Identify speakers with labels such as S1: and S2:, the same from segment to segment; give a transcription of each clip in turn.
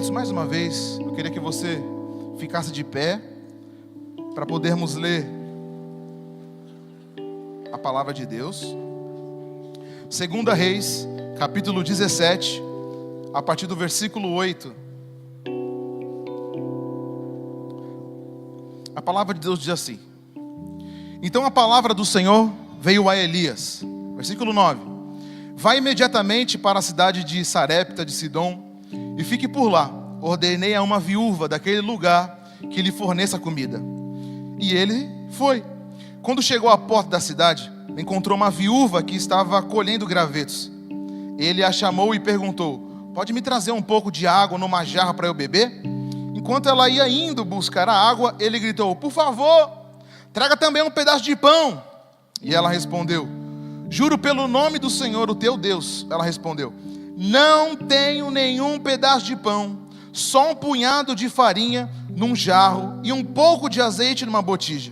S1: Queridos, mais uma vez, eu queria que você ficasse de pé para podermos ler a palavra de Deus. 2 Reis, capítulo 17, a partir do versículo 8. A palavra de Deus diz assim: Então a palavra do Senhor veio a Elias. Versículo 9: Vai imediatamente para a cidade de Sarepta de Sidom e fique por lá. Ordenei a uma viúva daquele lugar que lhe forneça comida. E ele foi. Quando chegou à porta da cidade, encontrou uma viúva que estava colhendo gravetos. Ele a chamou e perguntou: Pode me trazer um pouco de água numa jarra para eu beber? Enquanto ela ia indo buscar a água, ele gritou: Por favor, traga também um pedaço de pão. E ela respondeu: Juro pelo nome do Senhor, o teu Deus. Ela respondeu: Não tenho nenhum pedaço de pão, só um punhado de farinha num jarro e um pouco de azeite numa botija.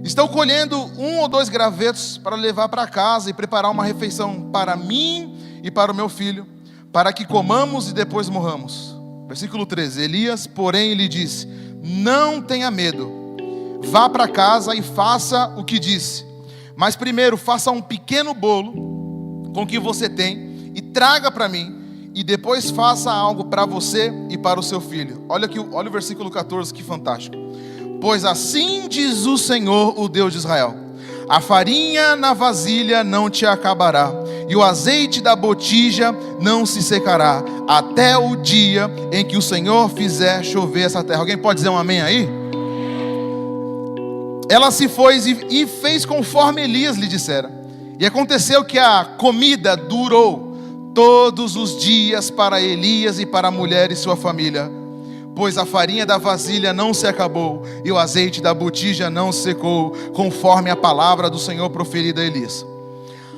S1: Estou colhendo 1 ou 2 gravetos para levar para casa e preparar uma refeição para mim e para o meu filho, para que comamos e depois morramos. Versículo 13: Elias, porém, lhe disse: Não tenha medo, vá para casa e faça o que disse. Mas primeiro faça um pequeno bolo com o que você tem e traga para mim, e depois faça algo para você e para o seu filho. Olha o versículo 14, que fantástico. Pois assim diz o Senhor, o Deus de Israel: a farinha na vasilha não te acabará, e o azeite da botija não se secará, até o dia em que o Senhor fizer chover essa terra. Alguém pode dizer um amém aí? Ela se foi e fez conforme Elias lhe dissera. E aconteceu que a comida durou todos os dias para Elias e para a mulher e sua família, pois a farinha da vasilha não se acabou e o azeite da botija não secou, conforme a palavra do Senhor proferida a Elias.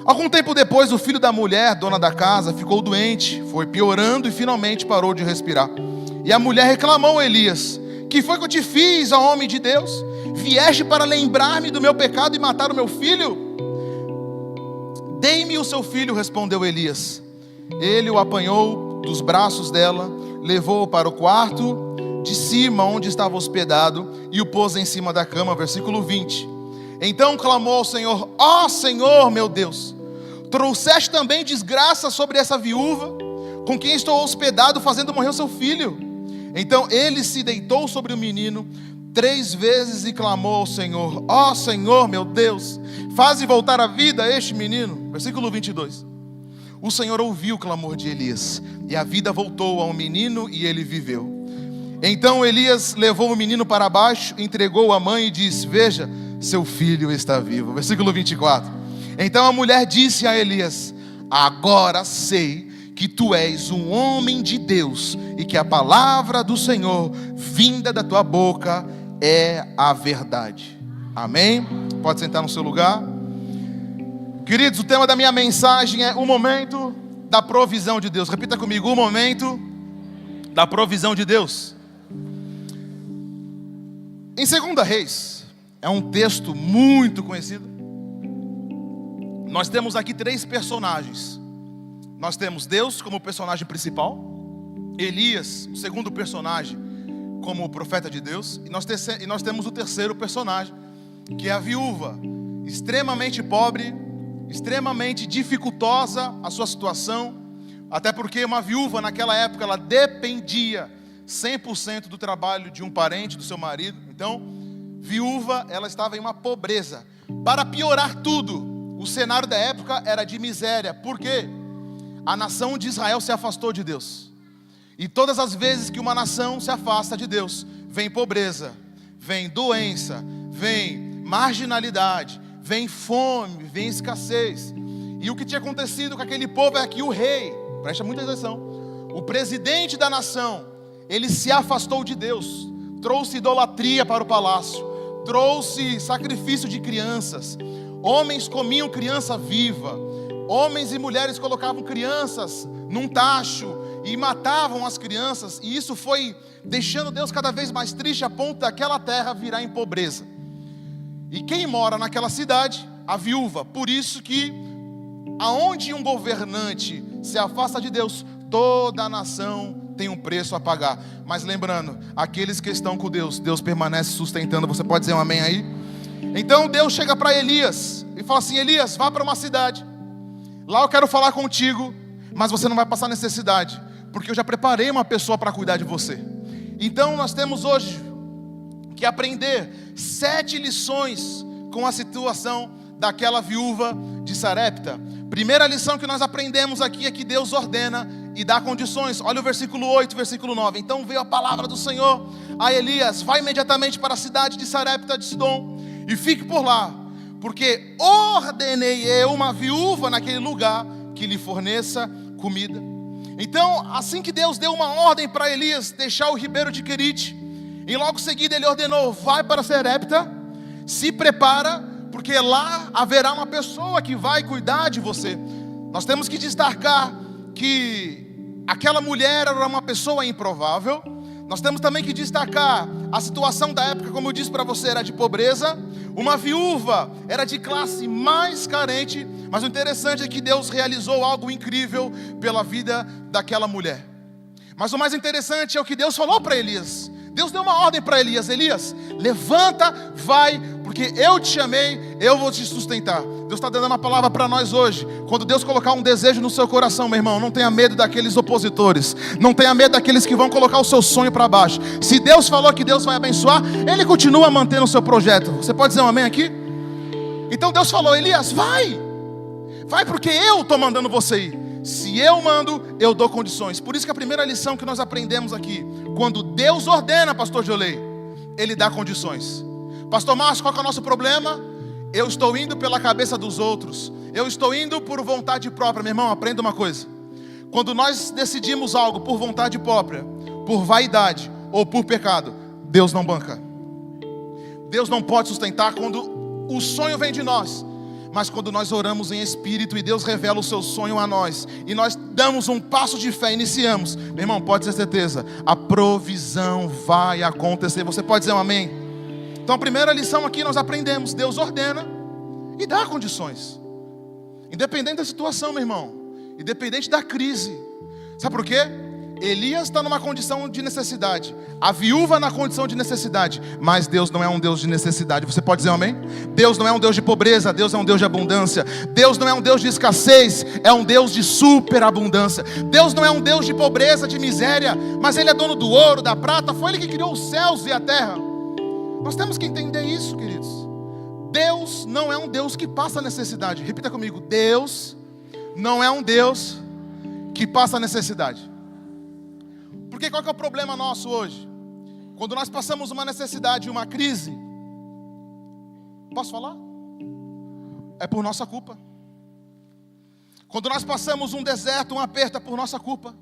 S1: Algum tempo depois, o filho da mulher, dona da casa, ficou doente, foi piorando e finalmente parou de respirar. E a mulher reclamou a Elias: Que foi que eu te fiz, ó homem de Deus? Vieste para lembrar-me do meu pecado e matar o meu filho? Dei-me o seu filho, respondeu Elias. Ele o apanhou dos braços dela, levou-o para o quarto de cima onde estava hospedado e o pôs em cima da cama. Versículo 20. Então clamou ao Senhor: Ó Senhor meu Deus, trouxeste também desgraça sobre essa viúva com quem estou hospedado, fazendo morrer o seu filho. Então ele se deitou sobre o menino 3 vezes e clamou ao Senhor: Ó Senhor meu Deus, faze voltar à vida este menino. Versículo 22. O Senhor ouviu o clamor de Elias, e a vida voltou ao menino e ele viveu. Então Elias levou o menino para baixo, entregou-o à mãe e disse: Veja, seu filho está vivo. Versículo 24. Então a mulher disse a Elias: Agora sei que tu és um homem de Deus, e que a palavra do Senhor vinda da tua boca é a verdade. Amém? Pode sentar no seu lugar. Queridos, o tema da minha mensagem é o momento da provisão de Deus. Repita comigo: o momento da provisão de Deus. Em 2 Reis, é um texto muito conhecido. Nós temos aqui 3 personagens. Nós temos Deus como personagem principal, Elias, o segundo personagem, como o profeta de Deus, e nós temos o terceiro personagem, que é a viúva, extremamente pobre, extremamente dificultosa a sua situação, até porque uma viúva naquela época ela dependia 100% do trabalho de um parente, do seu marido. Então, viúva, ela estava em uma pobreza. Para piorar tudo, o cenário da época era de miséria. Por quê? A nação de Israel se afastou de Deus. E todas as vezes que uma nação se afasta de Deus, vem pobreza, vem doença, vem marginalidade, vem fome, vem escassez. E o que tinha acontecido com aquele povo é que o rei, presta muita atenção, o presidente da nação, ele se afastou de Deus, trouxe idolatria para o palácio, trouxe sacrifício de crianças, homens comiam criança viva, homens e mulheres colocavam crianças num tacho e matavam as crianças, e isso foi deixando Deus cada vez mais triste, a ponto daquela terra virar em pobreza. E quem mora naquela cidade? A viúva. Por isso que aonde um governante se afasta de Deus, toda a nação tem um preço a pagar. Mas lembrando, aqueles que estão com Deus, Deus permanece sustentando. Você pode dizer um amém aí? Então Deus chega para Elias e fala assim: Elias, vá para uma cidade. Lá eu quero falar contigo, mas você não vai passar necessidade, porque eu já preparei uma pessoa para cuidar de você. Então nós temos hoje que aprender 7 lições com a situação daquela viúva de Sarepta. Primeira lição que nós aprendemos aqui é que Deus ordena e dá condições. Olha o versículo 8, versículo 9. Então veio a palavra do Senhor a Elias: vai imediatamente para a cidade de Sarepta de Sidom e fique por lá, porque ordenei eu uma viúva naquele lugar que lhe forneça comida. Então, assim que Deus deu uma ordem para Elias deixar o ribeiro de Querite, e logo em seguida ele ordenou: vai para Sarepta, se prepara, porque lá haverá uma pessoa que vai cuidar de você. Nós temos que destacar que aquela mulher era uma pessoa improvável. Nós temos também que destacar a situação da época, como eu disse para você, era de pobreza. Uma viúva era de classe mais carente. Mas o interessante é que Deus realizou algo incrível pela vida daquela mulher. Mas o mais interessante é o que Deus falou para Elias. Deus deu uma ordem para Elias: Elias, levanta, vai, porque eu te chamei, eu vou te sustentar. Deus está dando uma palavra para nós hoje. Quando Deus colocar um desejo no seu coração, meu irmão, não tenha medo daqueles opositores, não tenha medo daqueles que vão colocar o seu sonho para baixo. Se Deus falou que Deus vai abençoar, Ele continua mantendo o seu projeto. Você pode dizer um amém aqui? Então Deus falou: Elias, vai, porque eu estou mandando você ir. Se eu mando, eu dou condições. Por isso que a primeira lição que nós aprendemos aqui: quando Deus ordena, pastor Jolei, Ele dá condições. Pastor Márcio, qual que é o nosso problema? Eu estou indo pela cabeça dos outros, eu estou indo por vontade própria. Meu irmão, aprenda uma coisa: quando nós decidimos algo por vontade própria, por vaidade ou por pecado, Deus não banca. Deus não pode sustentar quando o sonho vem de nós. Mas quando nós oramos em espírito e Deus revela o seu sonho a nós, e nós damos um passo de fé, iniciamos, meu irmão, pode ter certeza, a provisão vai acontecer. Você pode dizer um amém? Então a primeira lição aqui nós aprendemos: Deus ordena e dá condições. Independente da situação, meu irmão, independente da crise. Sabe por quê? Elias está numa condição de necessidade, a viúva na condição de necessidade, mas Deus não é um Deus de necessidade. Você pode dizer um amém? Deus não é um Deus de pobreza, Deus é um Deus de abundância. Deus não é um Deus de escassez, é um Deus de superabundância. Deus não é um Deus de pobreza, de miséria, mas Ele é dono do ouro, da prata. Foi Ele que criou os céus e a terra. Nós temos que entender isso, queridos. Deus não é um Deus que passa necessidade. Repita comigo: Deus não é um Deus que passa necessidade. Porque qual que é o problema nosso hoje? Quando nós passamos uma necessidade, uma crise, posso falar? É por nossa culpa. Quando nós passamos um deserto, um aperto, é por nossa culpa.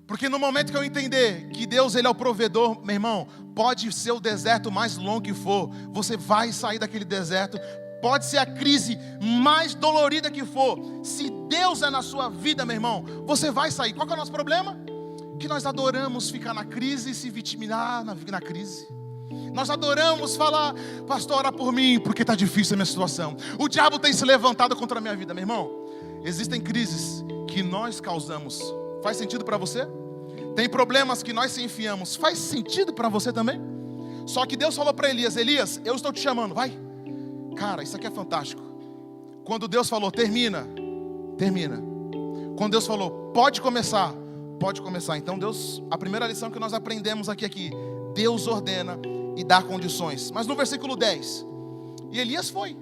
S1: Porque no momento que eu entender que Deus, Ele é o provedor, meu irmão, pode ser o deserto mais longo que for, você vai sair daquele deserto. Pode ser a crise mais dolorida que for, se Deus é na sua vida, meu irmão, você vai sair. Qual que é o nosso problema? Que nós adoramos ficar na crise e se vitimizar na crise. Nós adoramos falar: pastor, ora por mim, porque está difícil a minha situação. O diabo tem se levantado contra a minha vida. Meu irmão, existem crises que nós causamos. Faz sentido para você? Tem problemas que nós se enfiamos. Faz sentido para você também? Só que Deus falou para Elias: Elias, eu estou te chamando, vai. Cara, isso aqui é fantástico. Quando Deus falou: termina. Quando Deus falou: pode começar. Então Deus, a primeira lição que nós aprendemos aqui é que Deus ordena e dá condições. Mas no versículo 10, e Elias foi,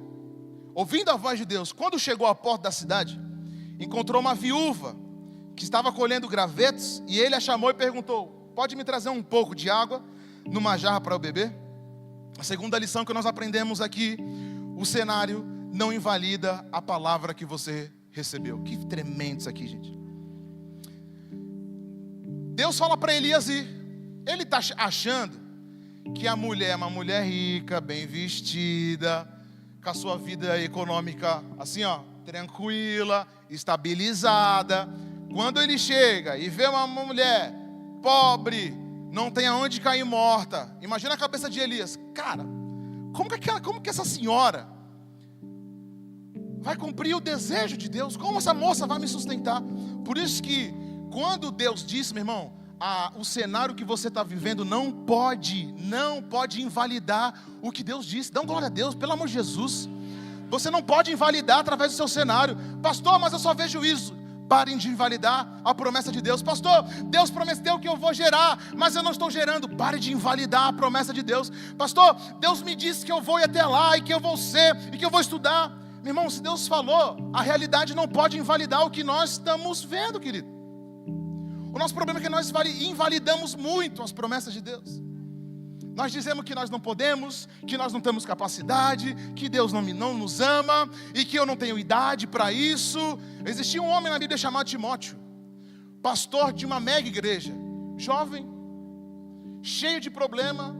S1: ouvindo a voz de Deus. Quando chegou à porta da cidade, encontrou uma viúva que estava colhendo gravetos, e ele a chamou e perguntou: pode me trazer um pouco de água numa jarra para eu beber? A segunda lição que nós aprendemos aqui: o cenário não invalida a palavra que você recebeu. Que tremendo isso aqui, gente. Deus fala para Elias ir. Ele está achando que a mulher é uma mulher rica, bem vestida, com a sua vida econômica assim, ó, tranquila, estabilizada. Quando ele chega e vê uma mulher pobre, não tem aonde cair morta, imagina a cabeça de Elias. Cara, como que essa senhora vai cumprir o desejo de Deus? Como essa moça vai me sustentar? Por isso que quando Deus disse, meu irmão, o cenário que você está vivendo não pode invalidar o que Deus disse. Dá glória a Deus, pelo amor de Jesus. Você não pode invalidar através do seu cenário. Pastor, mas eu só vejo isso. Parem de invalidar a promessa de Deus. Pastor, Deus prometeu que eu vou gerar, mas eu não estou gerando. Pare de invalidar a promessa de Deus. Pastor, Deus me disse que eu vou ir até lá, e que eu vou ser, e que eu vou estudar. Meu irmão, se Deus falou, a realidade não pode invalidar o que nós estamos vendo, querido. O nosso problema é que nós invalidamos muito as promessas de Deus. Nós dizemos que nós não podemos, que nós não temos capacidade, que Deus não nos ama e que eu não tenho idade para isso. Existia um homem na Bíblia chamado Timóteo, pastor de uma mega igreja, jovem, cheio de problema,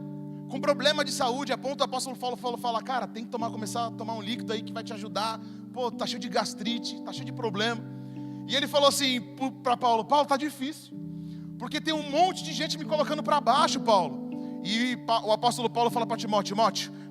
S1: com problema de saúde, a ponto do apóstolo Paulo fala, cara, tem que começar a tomar um líquido aí que vai te ajudar. Pô, tá cheio de gastrite, tá cheio de problema. E ele falou assim para Paulo, tá difícil, porque tem um monte de gente me colocando para baixo, Paulo. E o apóstolo Paulo fala para Timóteo,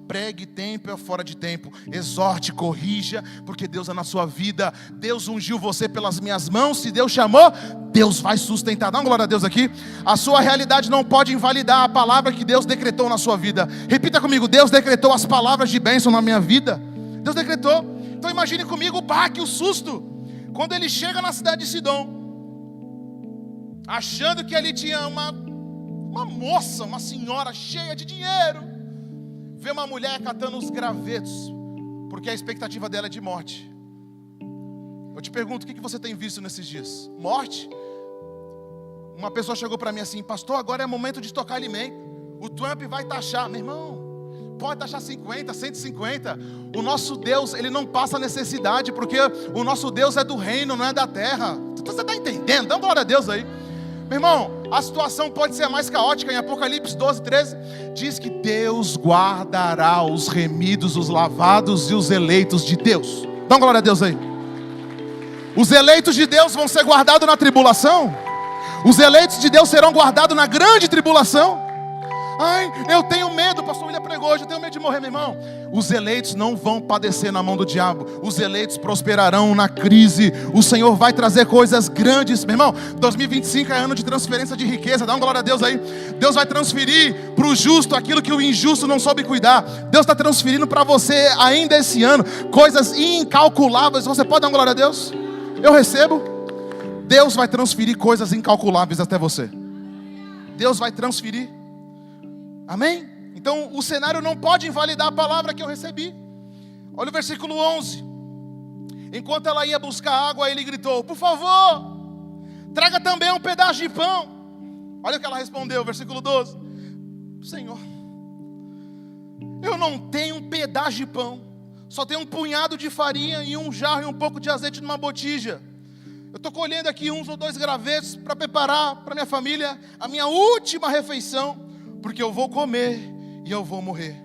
S1: pregue tempo e fora de tempo, exorte, corrija, porque Deus é na sua vida. Deus ungiu você pelas minhas mãos. Se Deus chamou, Deus vai sustentar. Dá uma glória a Deus aqui. A sua realidade não pode invalidar a palavra que Deus decretou na sua vida. Repita comigo, Deus decretou as palavras de bênção na minha vida. Deus decretou. Então imagine comigo o baque, o susto, quando ele chega na cidade de Sidom, achando que ali tinha uma moça, uma senhora cheia de dinheiro, vê uma mulher catando os gravetos, porque a expectativa dela é de morte. Eu te pergunto, o que você tem visto nesses dias? Morte? Uma pessoa chegou para mim assim, pastor, agora é momento de estocar alimento, o Trump vai taxar. Meu irmão, pode taxar 50, 150, o nosso Deus, ele não passa necessidade, porque o nosso Deus é do reino, não é da terra. Você está entendendo? Dá uma glória a Deus aí. Meu irmão, a situação pode ser mais caótica. Em Apocalipse 12, 13 diz que Deus guardará os remidos, os lavados e os eleitos de Deus. Dá uma glória a Deus aí. Os eleitos de Deus vão ser guardados na tribulação. Os eleitos de Deus serão guardados na grande tribulação. Ai, eu tenho medo, o pastor William pregou hoje, eu tenho medo de morrer, meu irmão. Os eleitos não vão padecer na mão do diabo. Os eleitos prosperarão na crise. O Senhor vai trazer coisas grandes, meu irmão. 2025 é ano de transferência de riqueza. Dá uma glória a Deus aí. Deus vai transferir para o justo aquilo que o injusto não soube cuidar. Deus está transferindo para você ainda esse ano coisas incalculáveis. Você pode dar uma glória a Deus? Eu recebo. Deus vai transferir coisas incalculáveis até você. Deus vai transferir. Amém? Então o cenário não pode invalidar a palavra que eu recebi. Olha o versículo 11. Enquanto ela ia buscar água, ele gritou, por favor, traga também um pedaço de pão. Olha o que ela respondeu, versículo 12. Senhor, eu não tenho um pedaço de pão, só tenho um punhado de farinha e um jarro e um pouco de azeite numa botija. Eu estou colhendo aqui 1 ou 2 gravetos para preparar para minha família a minha última refeição, porque eu vou comer e eu vou morrer.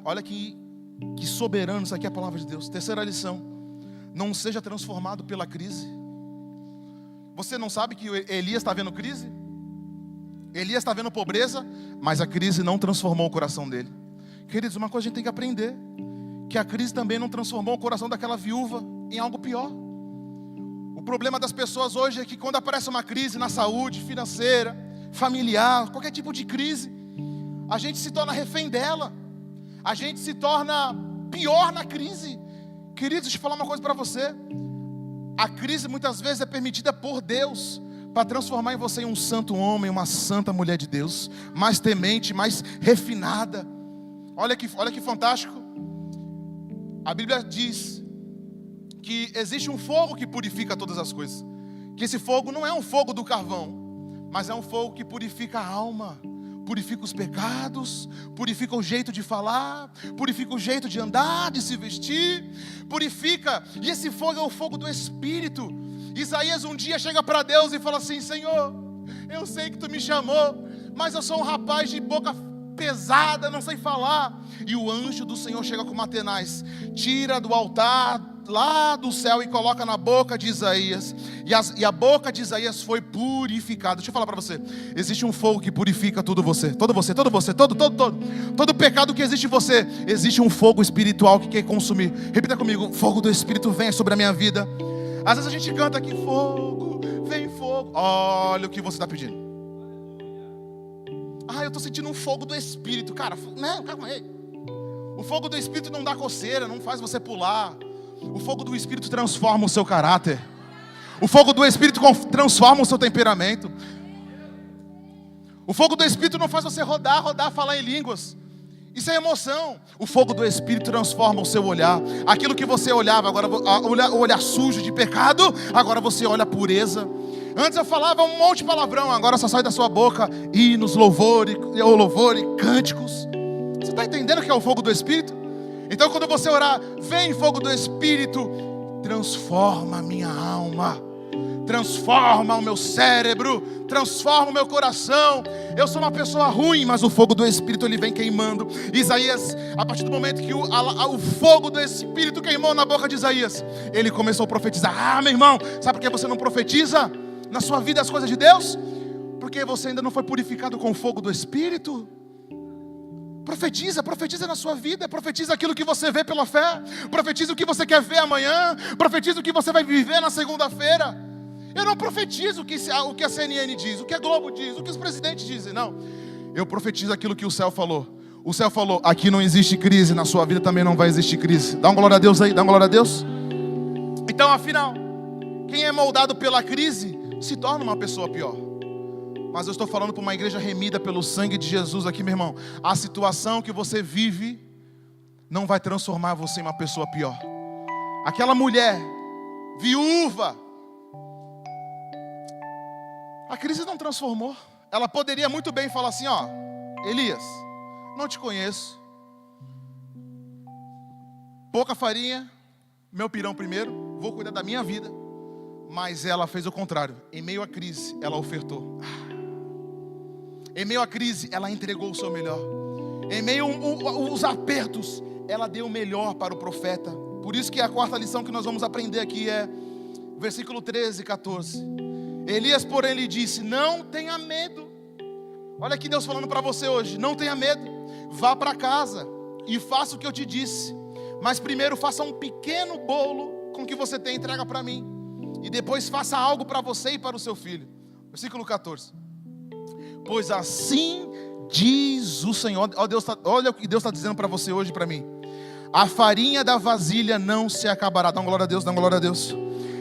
S1: Olha que soberano, isso aqui é a palavra de Deus. Terceira lição, não seja transformado pela crise. Você não sabe que Elias está vendo crise? Elias está vendo pobreza, mas a crise não transformou o coração dele. Queridos, uma coisa a gente tem que aprender, que a crise também não transformou o coração daquela viúva em algo pior. O problema das pessoas hoje é que quando aparece uma crise na saúde, financeira, familiar, qualquer tipo de crise, a gente se torna refém dela. A gente se torna pior na crise. Queridos, deixa eu falar uma coisa para você. A crise muitas vezes é permitida por Deus para transformar em você um santo homem, uma santa mulher de Deus, mais temente, mais refinada. Olha que fantástico. A Bíblia diz que existe um fogo que purifica todas as coisas. Que esse fogo não é um fogo do carvão, mas é um fogo que purifica a alma, purifica os pecados, purifica o jeito de falar, purifica o jeito de andar, de se vestir, purifica, e esse fogo é o fogo do Espírito. Isaías um dia chega para Deus e fala assim, Senhor, eu sei que tu me chamou, mas eu sou um rapaz de boca pesada, não sei falar. E o anjo do Senhor chega com uma tenaz, tira do altar lá do céu e coloca na boca de Isaías, e a boca de Isaías foi purificada. Deixa eu falar para você, existe um fogo que purifica todo pecado que existe em você. Existe um fogo espiritual que quer consumir. Repita comigo, fogo do Espírito vem sobre a minha vida. Às vezes a gente canta aqui, fogo, vem fogo. Olha o que você está pedindo. Eu estou sentindo um fogo do Espírito. Cara, não, calma aí. O fogo do Espírito não dá coceira, não faz você pular. O fogo do Espírito transforma o seu caráter. O fogo do Espírito transforma o seu temperamento. O fogo do Espírito não faz você rodar, falar em línguas. Isso é emoção. O fogo do Espírito transforma o seu olhar. Aquilo que você olhava, agora o olhar sujo de pecado, agora você olha a pureza. Antes eu falava um monte de palavrão, agora só sai da sua boca hinos, louvor e cânticos. Você está entendendo o que é o fogo do Espírito? Então quando você orar, vem fogo do Espírito, transforma a minha alma, transforma o meu cérebro, transforma o meu coração. Eu sou uma pessoa ruim, mas o fogo do Espírito ele vem queimando. Isaías, a partir do momento que o fogo do Espírito queimou na boca de Isaías, ele começou a profetizar. Meu irmão, sabe por que você não profetiza na sua vida as coisas de Deus? Porque você ainda não foi purificado com o fogo do Espírito. Profetiza na sua vida, profetiza aquilo que você vê pela fé, profetiza o que você quer ver amanhã, profetiza o que você vai viver na segunda-feira. Eu não profetizo o que a CNN diz, o que a Globo diz, o que os presidentes dizem, não. Eu profetizo aquilo que o céu falou. O céu falou, aqui não existe crise, na sua vida também não vai existir crise. Dá uma glória a Deus aí, dá uma glória a Deus. Então, afinal, quem é moldado pela crise, se torna uma pessoa pior. Mas eu estou falando para uma igreja remida pelo sangue de Jesus aqui, meu irmão. A situação que você vive não vai transformar você em uma pessoa pior. Aquela mulher, viúva, a crise não transformou. Ela poderia muito bem falar assim, Elias, não te conheço. Pouca farinha, meu pirão primeiro, vou cuidar da minha vida. Mas ela fez o contrário. Em meio à crise, ela ofertou. Em meio à crise, ela entregou o seu melhor. Em meio aos apertos, ela deu o melhor para o profeta. Por isso que a quarta lição que nós vamos aprender aqui é versículo 13 e 14. Elias, porém, lhe disse, não tenha medo. Olha aqui Deus falando para você hoje, não tenha medo. Vá para casa e faça o que eu te disse. Mas primeiro faça um pequeno bolo com o que você tem, entrega para mim. E depois faça algo para você e para o seu filho. Versículo 14. Pois assim diz o Senhor. Olha o que Deus está dizendo para você hoje e para mim. A farinha da vasilha não se acabará. Dá uma glória a Deus, dá uma glória a Deus.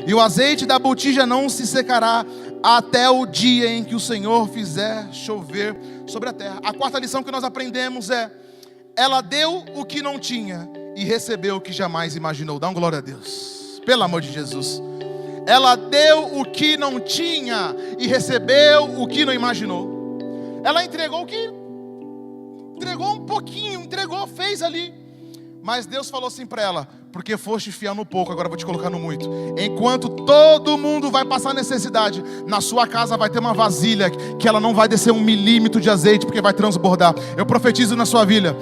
S1: E o azeite da botija não se secará até o dia em que o Senhor fizer chover sobre a terra. A quarta lição que nós aprendemos é: ela deu o que não tinha e recebeu o que jamais imaginou. Dá uma glória a Deus, pelo amor de Jesus. Ela deu o que não tinha e recebeu o que não imaginou. Ela entregou o que? Entregou um pouquinho, fez ali. Mas Deus falou assim para ela: porque foste fiel no pouco, agora vou te colocar no muito. Enquanto todo mundo vai passar necessidade, na sua casa vai ter uma vasilha que ela não vai descer 1 milímetro de azeite, porque vai transbordar. Eu profetizo na sua vida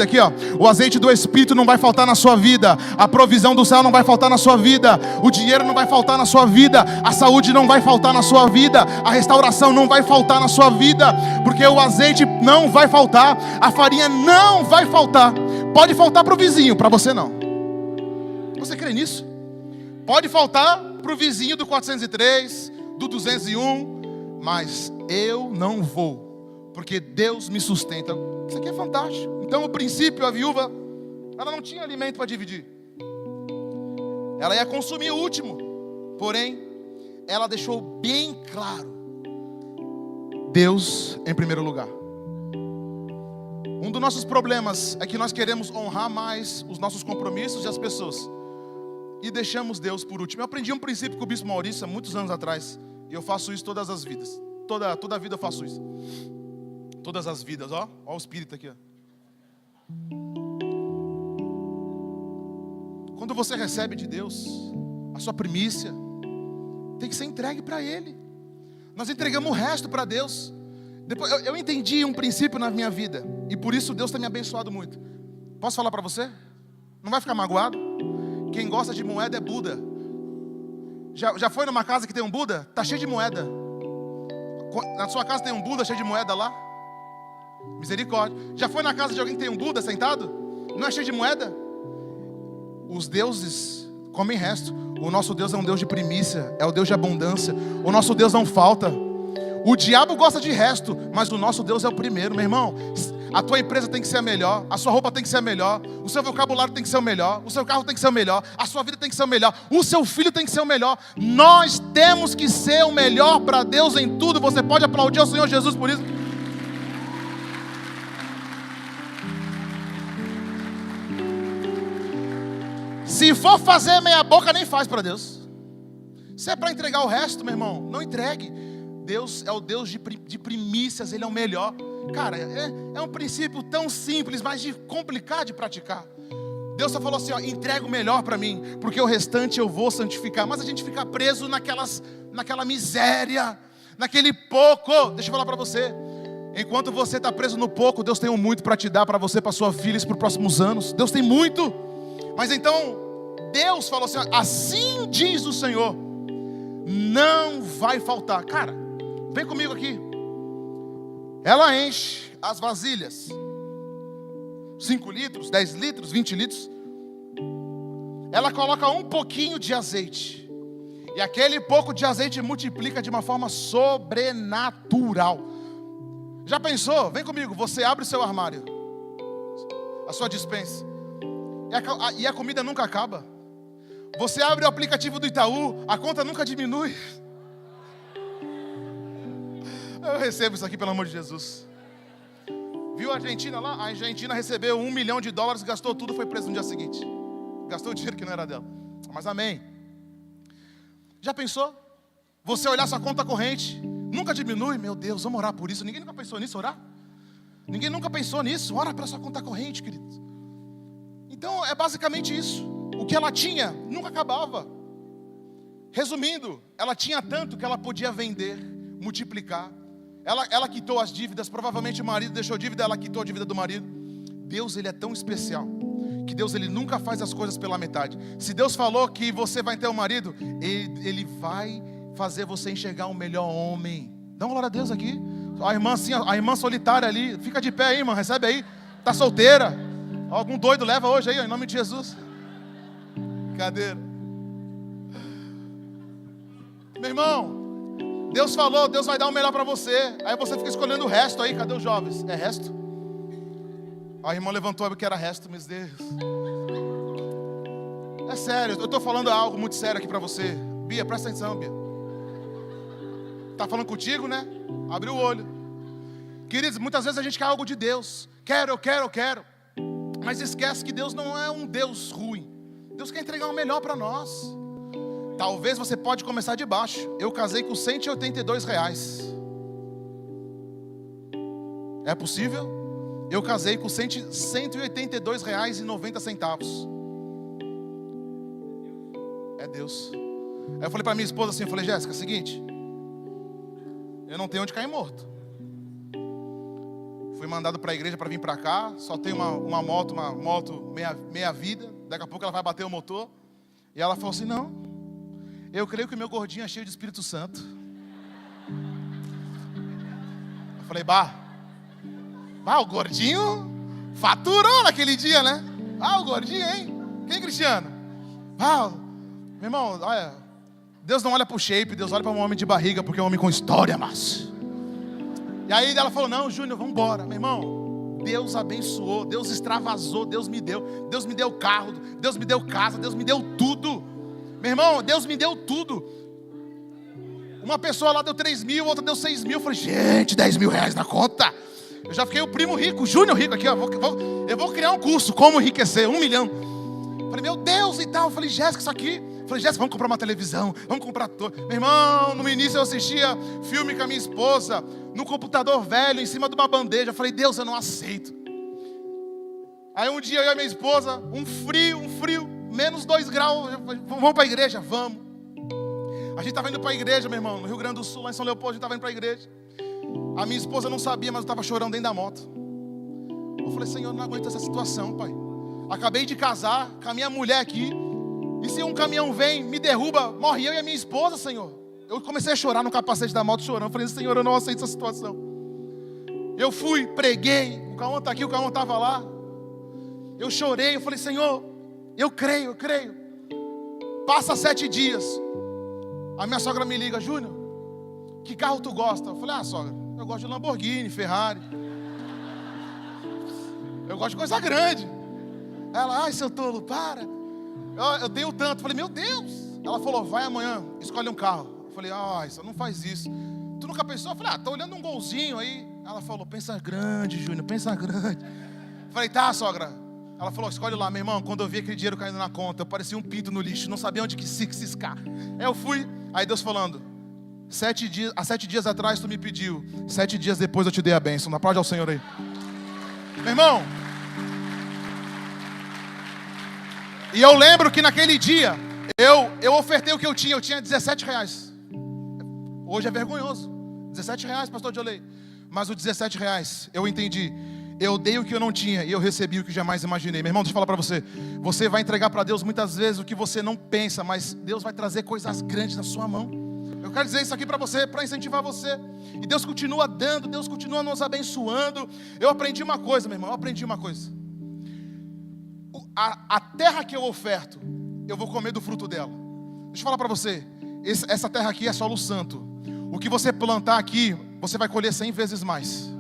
S1: aqui, o azeite do Espírito não vai faltar na sua vida, a provisão do céu não vai faltar na sua vida, o dinheiro não vai faltar na sua vida, a saúde não vai faltar na sua vida, a restauração não vai faltar na sua vida, porque o azeite não vai faltar, a farinha não vai faltar. Pode faltar para o vizinho, para você não. Você crê nisso? Pode faltar para o vizinho do 403, do 201, mas eu não vou, porque Deus me sustenta. Isso aqui é fantástico. Então o princípio, a viúva, ela não tinha alimento para dividir. Ela ia consumir o último. Porém, ela deixou bem claro: Deus em primeiro lugar. Um dos nossos problemas é que nós queremos honrar mais os nossos compromissos e as pessoas, e deixamos Deus por último. Eu aprendi um princípio com o Bispo Maurício há muitos anos atrás, e eu faço isso todas as vidas. Toda a vida eu faço isso. Todas as vidas, ó o Espírito aqui, ó. Quando você recebe de Deus a sua primícia, tem que ser entregue para Ele. Nós entregamos o resto para Deus. Depois, eu entendi um princípio na minha vida, e por isso Deus tem me abençoado muito. Posso falar para você? Não vai ficar magoado? Quem gosta de moeda é Buda. Já foi numa casa que tem um Buda? Tá cheio de moeda. Na sua casa tem um Buda cheio de moeda lá? Misericórdia. Já foi na casa de alguém que tem um Buda sentado? Não é cheio de moeda? Os deuses comem resto. O nosso Deus é um Deus de primícia, é o Deus de abundância. O nosso Deus não falta. O diabo gosta de resto, mas o nosso Deus é o primeiro, meu irmão. A tua empresa tem que ser a melhor, a sua roupa tem que ser a melhor, o seu vocabulário tem que ser o melhor, o seu carro tem que ser o melhor, a sua vida tem que ser o melhor, o seu filho tem que ser o melhor. Nós temos que ser o melhor para Deus em tudo. Você pode aplaudir ao Senhor Jesus por isso? Se for fazer meia boca, nem faz para Deus. Se é para entregar o resto, meu irmão, não entregue. Deus é o Deus de primícias, Ele é o melhor. Cara, é um princípio tão simples, mas de complicado de praticar. Deus só falou assim, ó, entrega o melhor para mim, porque o restante eu vou santificar. Mas a gente fica preso naquela miséria, naquele pouco. Deixa eu falar para você. Enquanto você está preso no pouco, Deus tem um muito para te dar, para você, para sua filha, para os próximos anos. Deus tem muito. Mas então, Deus falou assim, ó, assim diz o Senhor, não vai faltar. Cara, vem comigo aqui. Ela enche as vasilhas, 5 litros, 10 litros, 20 litros. Ela coloca um pouquinho de azeite, e aquele pouco de azeite multiplica de uma forma sobrenatural. Já pensou? Vem comigo, você abre o seu armário, a sua despensa, e a comida nunca acaba. Você abre o aplicativo do Itaú, a conta nunca diminui. Eu recebo isso aqui, pelo amor de Jesus. Viu a Argentina lá? A Argentina recebeu $1 milhão, gastou tudo, foi preso no dia seguinte. Gastou o dinheiro que não era dela. Mas amém. Já pensou? Você olhar sua conta corrente, nunca diminui. Meu Deus, vamos orar por isso. Ninguém nunca pensou nisso, orar? Ninguém nunca pensou nisso. Ora para sua conta corrente, querido. Então é basicamente isso. O que ela tinha nunca acabava. Resumindo, ela tinha tanto que ela podia vender, multiplicar. Ela quitou as dívidas, provavelmente o marido deixou dívida, ela quitou a dívida do marido. Deus, Ele é tão especial, que Deus, Ele nunca faz as coisas pela metade. Se Deus falou que você vai ter um marido, Ele vai fazer você enxergar um melhor homem. Dá uma glória a Deus aqui. A irmã assim, a irmã solitária ali, fica de pé aí, irmã, recebe aí. Tá solteira, algum doido leva hoje aí, ó, em nome de Jesus. Cadeira. Meu irmão, Deus falou, Deus vai dar o melhor para você. Aí você fica escolhendo o resto aí. Cadê os jovens? É resto? A irmã levantou que era resto, meu Deus. É sério, eu estou falando algo muito sério aqui para você. Bia, presta atenção, Bia. Tá falando contigo, né? Abre o olho. Queridos, muitas vezes a gente quer algo de Deus. Eu quero. Mas esquece que Deus não é um Deus ruim. Deus quer entregar o melhor para nós. Talvez você pode começar de baixo. Eu casei com R$182. É possível? Eu casei com R$182,90. É Deus. Aí eu falei para minha esposa assim, eu falei, Jéssica, é o seguinte, eu não tenho onde cair morto. Fui mandado para a igreja para vir para cá. Só tem uma moto meia vida. Daqui a pouco ela vai bater o motor. E ela falou assim, não, eu creio que o meu gordinho é cheio de Espírito Santo. Eu falei, o gordinho faturou naquele dia, né? O gordinho, hein? Quem, Cristiano? Meu irmão, olha, Deus não olha para o shape, Deus olha para um homem de barriga, porque é um homem com história, mas... E aí ela falou, não, Júnior, vamos embora. Meu irmão, Deus abençoou, Deus extravasou, Deus me deu carro, Deus me deu casa, Deus me deu tudo. Meu irmão, Deus me deu tudo. Uma pessoa lá deu 3 mil, outra deu 6 mil. Eu falei, gente, 10 mil reais na conta. Eu já fiquei o primo rico, o Júnior rico aqui, ó. Eu vou criar um curso, como enriquecer, 1 milhão. Eu falei, meu Deus e tal. Eu falei, Jéssica, isso aqui. Eu falei, Jéssica, vamos comprar uma televisão, vamos comprar tudo. Meu irmão, no início eu assistia filme com a minha esposa, no computador velho, em cima de uma bandeja. Eu falei, Deus, eu não aceito. Aí um dia eu e a minha esposa, um frio, menos 2 graus, vamos para a igreja? Vamos. A gente estava indo para a igreja, meu irmão, no Rio Grande do Sul, lá em São Leopoldo, a gente estava indo para a igreja. A minha esposa não sabia, mas eu estava chorando dentro da moto. Eu falei, Senhor, eu não aguento essa situação, Pai. Acabei de casar com a minha mulher aqui, e se um caminhão vem, me derruba, morre eu e a minha esposa, Senhor. Eu comecei a chorar no capacete da moto, chorando. Eu falei, Senhor, eu não aceito essa situação. Eu fui, preguei, o Cauã está aqui, o Cauã estava lá. Eu chorei, eu falei, Senhor, eu creio. Passa 7 dias. A minha sogra me liga: Júnior, que carro tu gosta? Eu falei: sogra, eu gosto de Lamborghini, Ferrari. Eu gosto de coisa grande. Ela: ai, seu tolo, para. Eu tenho tanto. Eu falei: meu Deus. Ela falou: vai amanhã, escolhe um carro. Eu falei: você não faz isso. Tu nunca pensou? Eu falei: tô olhando um golzinho aí. Ela falou: pensa grande, Júnior, pensa grande. Eu falei: tá, sogra. Ela falou: escolhe lá, meu irmão. Quando eu vi aquele dinheiro caindo na conta, eu parecia um pinto no lixo, não sabia onde que se ciscar. Aí eu fui, aí Deus falando: há 7 dias atrás tu me pediu, 7 dias depois eu te dei a bênção. Aplaude ao Senhor aí. Meu irmão, e eu lembro que naquele dia eu ofertei o que eu tinha 17 reais. Hoje é vergonhoso, 17 reais, pastor Diolei. Mas os 17 reais, eu entendi. Eu dei o que eu não tinha e eu recebi o que jamais imaginei. Meu irmão, deixa eu falar para você. Você vai entregar para Deus muitas vezes o que você não pensa, mas Deus vai trazer coisas grandes na sua mão. Eu quero dizer isso aqui para você, para incentivar você. E Deus continua dando, Deus continua nos abençoando. Eu aprendi uma coisa, meu irmão, A terra que eu oferto, eu vou comer do fruto dela. Deixa eu falar para você. Essa terra aqui é solo santo. O que você plantar aqui, você vai colher 100 vezes mais.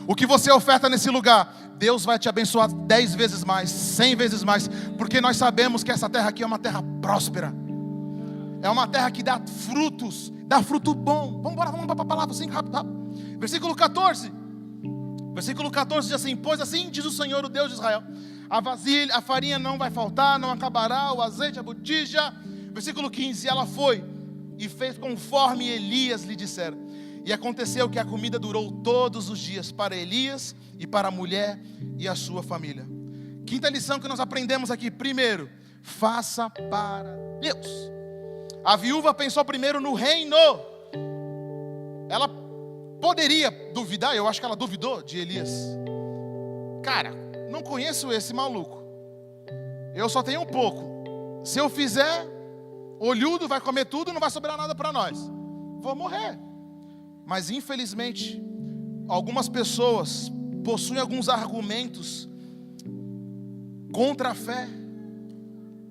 S1: O que você oferta nesse lugar, Deus vai te abençoar 10 vezes mais, 100 vezes mais. Porque nós sabemos que essa terra aqui é uma terra próspera. É uma terra que dá frutos, dá fruto bom. Vamos para a palavra assim, rápido. Versículo 14. Versículo 14 diz assim: pois assim diz o Senhor, o Deus de Israel: a vasilha, a farinha não vai faltar, não acabará, o azeite, a botija. Versículo 15, ela foi e fez conforme Elias lhe dissera. E aconteceu que a comida durou todos os dias para Elias e para a mulher e a sua família. Quinta lição que nós aprendemos aqui. Primeiro, faça para Deus. A viúva pensou primeiro no reino. Ela poderia duvidar, eu acho que ela duvidou de Elias. Cara, não conheço esse maluco. Eu só tenho um pouco. Se eu fizer, olhudo vai comer tudo, não vai sobrar nada para nós. Vou morrer. Mas infelizmente, algumas pessoas possuem alguns argumentos contra a fé.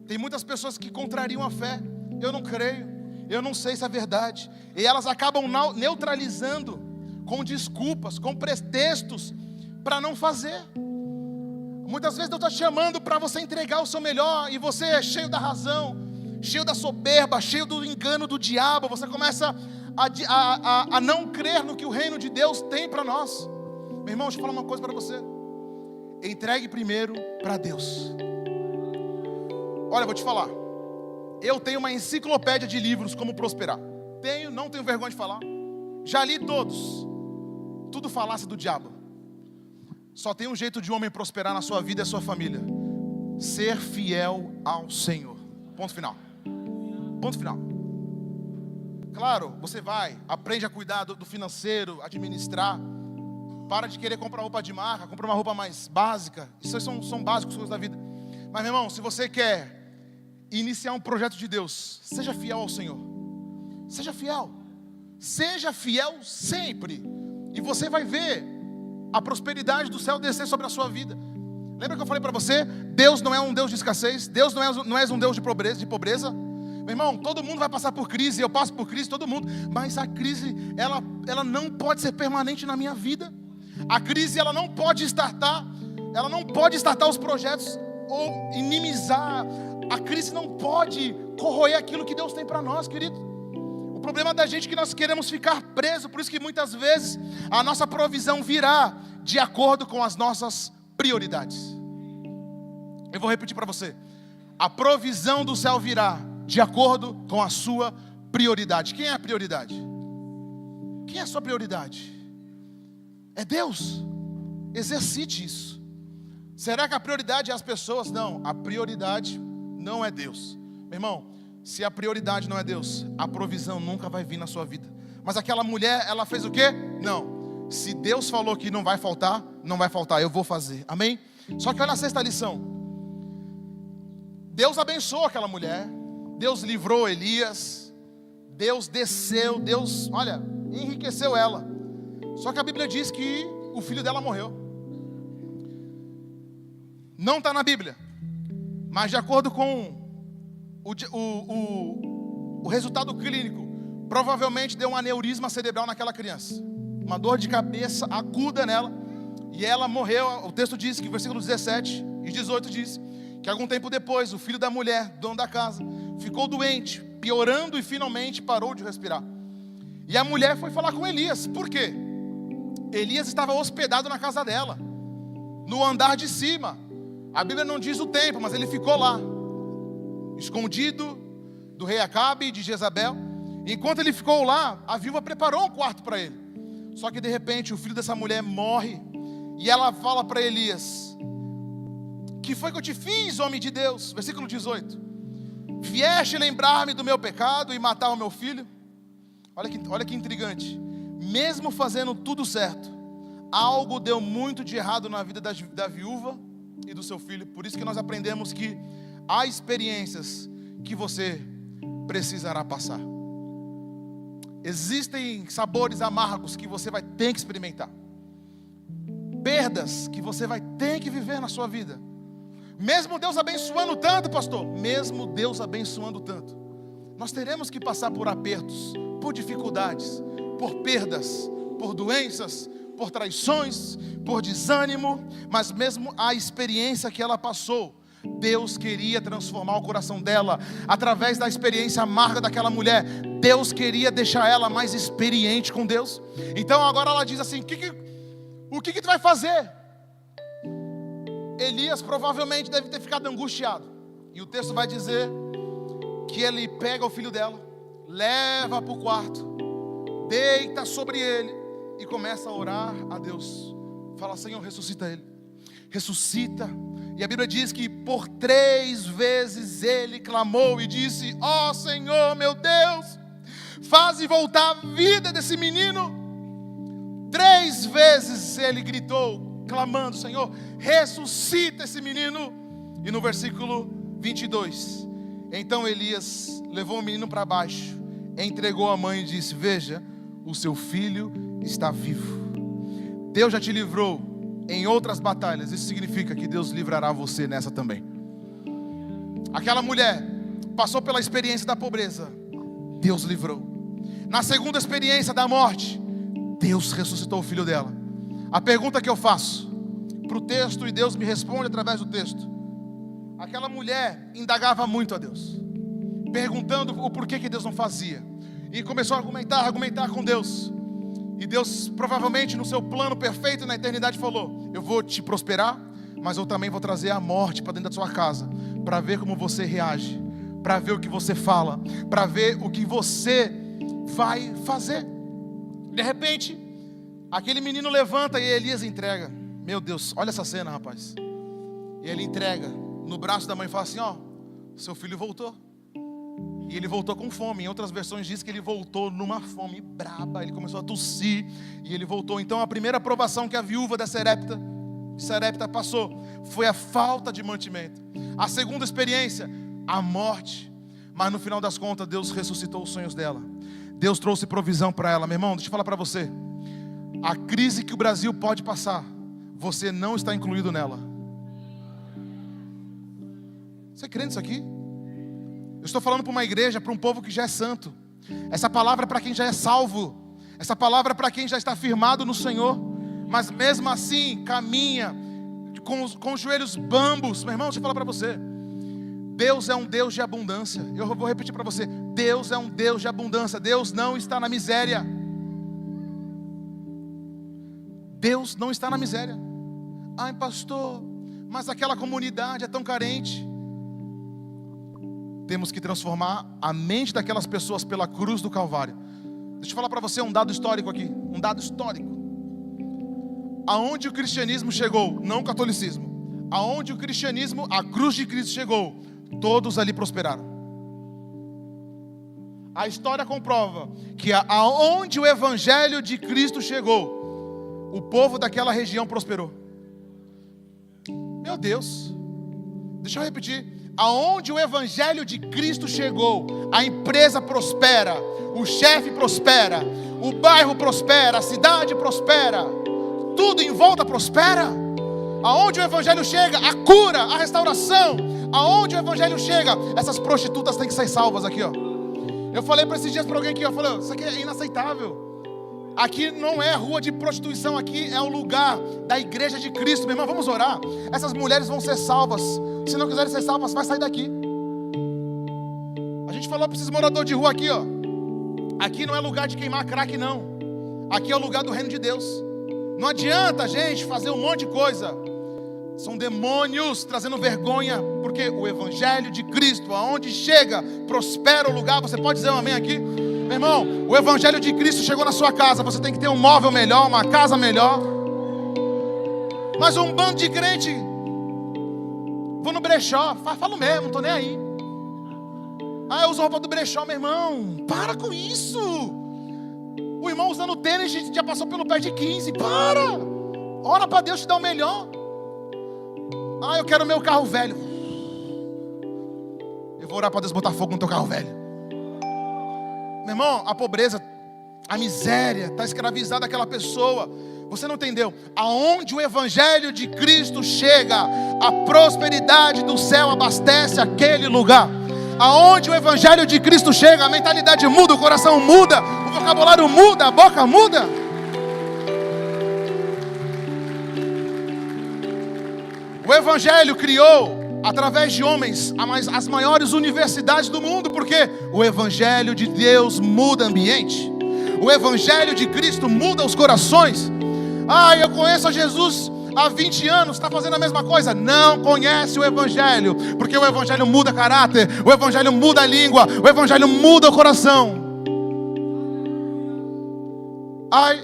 S1: Tem muitas pessoas que contrariam a fé. Eu não creio, eu não sei se é verdade. E elas acabam neutralizando com desculpas, com pretextos para não fazer. Muitas vezes Deus está te chamando para você entregar o seu melhor, e você é cheio da razão, cheio da soberba, cheio do engano do diabo. Você começa a não crer no que o reino de Deus tem para nós. Meu irmão, deixa eu falar uma coisa para você. Entregue primeiro para Deus. Olha, eu vou te falar. Eu tenho uma enciclopédia de livros como prosperar. Não tenho vergonha de falar. Já li todos. Tudo falácia do diabo. Só tem um jeito de um homem prosperar na sua vida e a sua família: ser fiel ao Senhor. Ponto final. Ponto final. Claro, você aprende a cuidar do financeiro, administrar. Para de querer comprar roupa de marca, compra uma roupa mais básica. Isso são básicos, coisas da vida. Mas, meu irmão, se você quer iniciar um projeto de Deus, seja fiel ao Senhor. Seja fiel. Seja fiel sempre. E você vai ver a prosperidade do céu descer sobre a sua vida. Lembra que eu falei para você? Deus não é um Deus de escassez. Deus não é um Deus de pobreza. Meu irmão, todo mundo vai passar por crise. Eu passo por crise, todo mundo. Mas a crise, ela não pode ser permanente na minha vida. A crise, ela não pode startar os projetos ou inimizar. A crise não pode corroer aquilo que Deus tem para nós, querido. O problema da gente é que nós queremos ficar presos. Por isso que muitas vezes a nossa provisão virá de acordo com as nossas prioridades. Eu vou repetir para você. A provisão do céu virá de acordo com a sua prioridade. Quem é a prioridade? Quem é a sua prioridade? É Deus. Exercite isso. Será que a prioridade é as pessoas? Não, a prioridade não é Deus. Meu irmão, se a prioridade não é Deus, a provisão nunca vai vir na sua vida. Mas aquela mulher, ela fez o quê? Não. Se Deus falou que não vai faltar, não vai faltar, eu vou fazer. Amém? Só que olha a sexta lição. Deus abençoou aquela mulher. Deus livrou Elias. Deus desceu. Deus, olha, enriqueceu ela. Só que a Bíblia diz que o filho dela morreu. Não está na Bíblia. Mas de acordo com o resultado clínico provavelmente deu um aneurisma cerebral naquela criança. Uma dor de cabeça aguda nela. E ela morreu. O texto diz que, versículo 17 e 18 diz que algum tempo depois, o filho da mulher, dono da casa, ficou doente, piorando e finalmente parou de respirar. E a mulher foi falar com Elias. Por quê? Elias estava hospedado na casa dela, no andar de cima. A Bíblia não diz o tempo, mas ele ficou lá, escondido do rei Acabe e de Jezabel. E enquanto ele ficou lá, a viúva preparou um quarto para ele. Só que de repente o filho dessa mulher morre. E ela fala para Elias: que foi que eu te fiz, homem de Deus? Versículo 18: vieste lembrar-me do meu pecado e matar o meu filho? Olha que intrigante. Mesmo fazendo tudo certo, algo deu muito de errado na vida da viúva e do seu filho. Por isso que nós aprendemos que há experiências que você precisará passar. Existem sabores amargos que você vai ter que experimentar, perdas que você vai ter que viver na sua vida. Mesmo Deus abençoando tanto, pastor, mesmo Deus abençoando tanto, nós teremos que passar por apertos, por dificuldades, por perdas, por doenças, por traições, por desânimo. Mas mesmo a experiência que ela passou, Deus queria transformar o coração dela. Através da experiência amarga daquela mulher, Deus queria deixar ela mais experiente com Deus. Então agora ela diz assim: o que tu vai fazer? Elias provavelmente deve ter ficado angustiado. E o texto vai dizer que ele pega o filho dela, leva para o quarto, deita sobre ele e começa a orar a Deus. Fala: Senhor, ressuscita ele. Ressuscita. E a Bíblia diz que por 3 vezes ele clamou e disse: ó Senhor meu Deus, faze voltar a vida desse menino. 3 vezes ele gritou, clamando: Senhor, ressuscita esse menino. E no versículo 22, então Elias levou o menino para baixo, entregou a mãe e disse: veja, o seu filho está vivo. Deus já te livrou em outras batalhas, isso significa que Deus livrará você nessa também. Aquela mulher passou pela experiência da pobreza, Deus livrou. Na segunda experiência da morte, Deus ressuscitou o filho dela. A pergunta que eu faço para o texto, e Deus me responde através do texto: aquela mulher indagava muito a Deus, perguntando o porquê que Deus não fazia, e começou a argumentar com Deus. E Deus, provavelmente no seu plano perfeito na eternidade, falou: eu vou te prosperar, mas eu também vou trazer a morte para dentro da sua casa, para ver como você reage, para ver o que você fala, para ver o que você vai fazer. De repente, aquele menino levanta e Elias entrega. Meu Deus, olha essa cena, rapaz. E ele entrega no braço da mãe e fala assim: ó, seu filho voltou. E ele voltou com fome. Em outras versões diz que ele voltou numa fome braba. Ele começou a tossir e ele voltou. Então a primeira provação que a viúva da Sarepta passou foi a falta de mantimento. A segunda experiência, a morte. Mas no final das contas, Deus ressuscitou os sonhos dela. Deus trouxe provisão para ela. Meu irmão, deixa eu falar para você: a crise que o Brasil pode passar, você não está incluído nela. Você crê nisso aqui? Eu estou falando para uma igreja, para um povo que já é santo. Essa palavra é para quem já é salvo. Essa palavra é para quem já está firmado no Senhor. Mas mesmo assim, caminha com os joelhos bambos. Meu irmão, deixa eu falar para você: Deus é um Deus de abundância. Eu vou repetir para você: Deus é um Deus de abundância. Deus não está na miséria. Deus não está na miséria. Ai, pastor, mas aquela comunidade é tão carente. Temos que transformar a mente daquelas pessoas pela cruz do Calvário. Deixa eu falar para você um dado histórico aqui. Um dado histórico. Aonde o cristianismo chegou, não o catolicismo, aonde o cristianismo, a cruz de Cristo chegou, todos ali prosperaram. A história comprova que aonde o evangelho de Cristo chegou, o povo daquela região prosperou. Meu Deus, deixa eu repetir. Aonde o evangelho de Cristo chegou, a empresa prospera, o chefe prospera, o bairro prospera, a cidade prospera, tudo em volta prospera. Aonde o evangelho chega, a cura, a restauração, Aonde o evangelho chega, essas prostitutas têm que ser salvas aqui, ó. Eu falei para esses dias para alguém aqui, eu falei, isso aqui é inaceitável. Aqui não é rua de prostituição, aqui é o lugar da igreja de Cristo. Meu irmão, vamos orar. Essas mulheres vão ser salvas. Se não quiserem ser salvas, vai sair daqui. A gente falou para esses moradores de rua aqui, ó. Aqui não é lugar de queimar crack, não. Aqui é o lugar do reino de Deus. Não adianta a gente fazer um monte de coisa. São demônios trazendo vergonha, porque o evangelho de Cristo, aonde chega, prospera o lugar. Você pode dizer um amém aqui? Meu irmão, o evangelho de Cristo chegou na sua casa. Você tem que ter um móvel melhor, uma casa melhor. Mas um bando de crente, vou no brechó, falo mesmo, não estou nem aí. Ah, eu uso roupa do brechó, meu irmão. Para com isso. O irmão usando tênis já passou pelo pé de 15. Para. Ora para Deus te dar o melhor. Ah, eu quero o meu carro velho. Eu vou orar para Deus botar fogo no teu carro velho. Meu irmão, a pobreza, a miséria está escravizada aquela pessoa. Você não entendeu? Aonde o evangelho de Cristo chega, a prosperidade do céu abastece aquele lugar. Aonde o evangelho de Cristo chega, a mentalidade muda, o coração muda, o vocabulário muda, a boca muda. O evangelho criou, através de homens, as maiores universidades do mundo, porque o evangelho de Deus muda ambiente. O evangelho de Cristo muda os corações. Ah, eu conheço a Jesus há 20 anos, está fazendo a mesma coisa. Não conhece o evangelho, porque o evangelho muda caráter, o evangelho muda a língua, o evangelho muda o coração. Ai,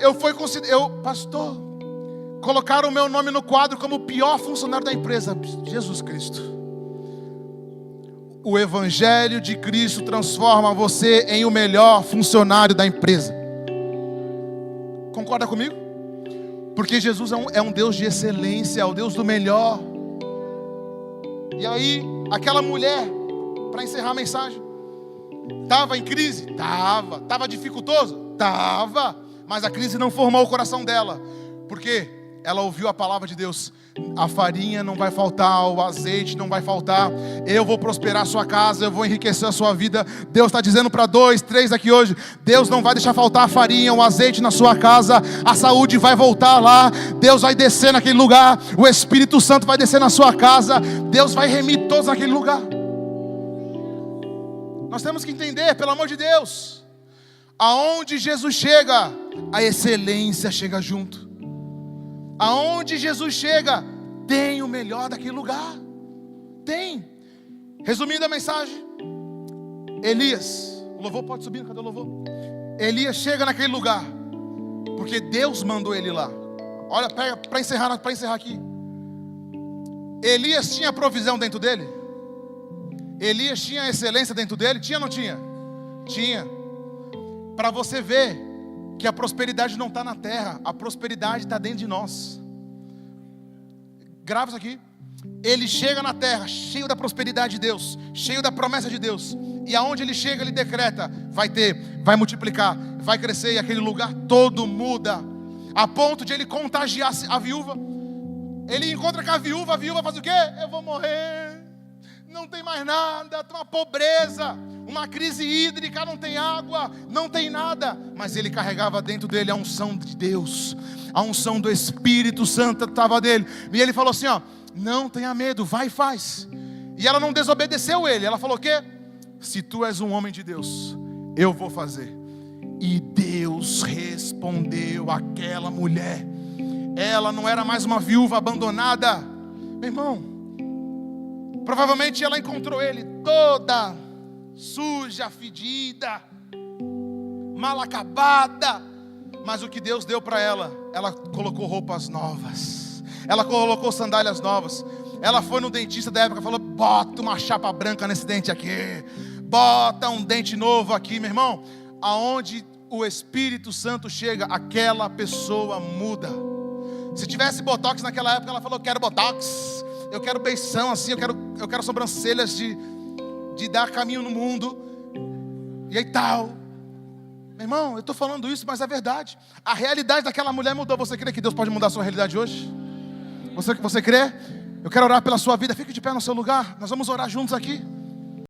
S1: pastor, colocaram o meu nome no quadro como o pior funcionário da empresa. Jesus Cristo. O evangelho de Cristo transforma você em o melhor funcionário da empresa. Concorda comigo? Porque Jesus é um Deus de excelência, é o Deus do melhor. E aí, aquela mulher, para encerrar a mensagem, estava em crise? Estava dificultoso? Estava. Mas a crise não formou o coração dela. Por quê? Ela ouviu a palavra de Deus. A farinha não vai faltar, o azeite não vai faltar. Eu vou prosperar a sua casa, eu vou enriquecer a sua vida. Deus está dizendo para 2, 3 aqui hoje: Deus não vai deixar faltar a farinha, o azeite na sua casa. A saúde vai voltar lá. Deus vai descer naquele lugar. O Espírito Santo vai descer na sua casa. Deus vai remir todos naquele lugar. Nós temos que entender, pelo amor de Deus, aonde Jesus chega, a excelência chega junto. Aonde Jesus chega, tem o melhor daquele lugar. Tem. Resumindo a mensagem, Elias, o louvor pode subir, cadê o louvor? Elias chega naquele lugar, porque Deus mandou ele lá. Olha, pega para encerrar aqui. Elias tinha provisão dentro dele? Elias tinha excelência dentro dele? Tinha ou não tinha? Tinha. Para você ver que a prosperidade não está na terra, a prosperidade está dentro de nós. Grava isso aqui. Ele chega na terra cheio da prosperidade de Deus, cheio da promessa de Deus, e aonde ele chega, ele decreta: vai ter, vai multiplicar, vai crescer, e aquele lugar todo muda, a ponto de ele contagiar a viúva. Ele encontra com a viúva faz o quê? Eu vou morrer, não tem mais nada, tem uma pobreza, uma crise hídrica, não tem água, não tem nada. Mas ele carregava dentro dele a unção de Deus, a unção do Espírito Santo estava dele. E ele falou assim, ó: não tenha medo, vai e faz. E ela não desobedeceu ele, ela falou o quê? Se tu és um homem de Deus, eu vou fazer. E Deus respondeu àquela mulher. Ela não era mais uma viúva abandonada. Meu irmão, provavelmente ela encontrou ele toda suja, fedida, mal acabada. Mas o que Deus deu para ela, ela colocou roupas novas, ela colocou sandálias novas. Ela foi no dentista da época e falou: bota uma chapa branca nesse dente aqui, bota um dente novo aqui. Meu irmão, aonde o Espírito Santo chega, aquela pessoa muda. Se tivesse botox naquela época, ela falou: quero botox, eu quero beição assim, eu quero sobrancelhas de dar caminho no mundo, e aí tal. Meu irmão, eu estou falando isso, mas é verdade. A realidade daquela mulher mudou. Você crê que Deus pode mudar a sua realidade hoje? Você crê? Eu quero orar pela sua vida. Fique de pé no seu lugar. Nós vamos orar juntos aqui.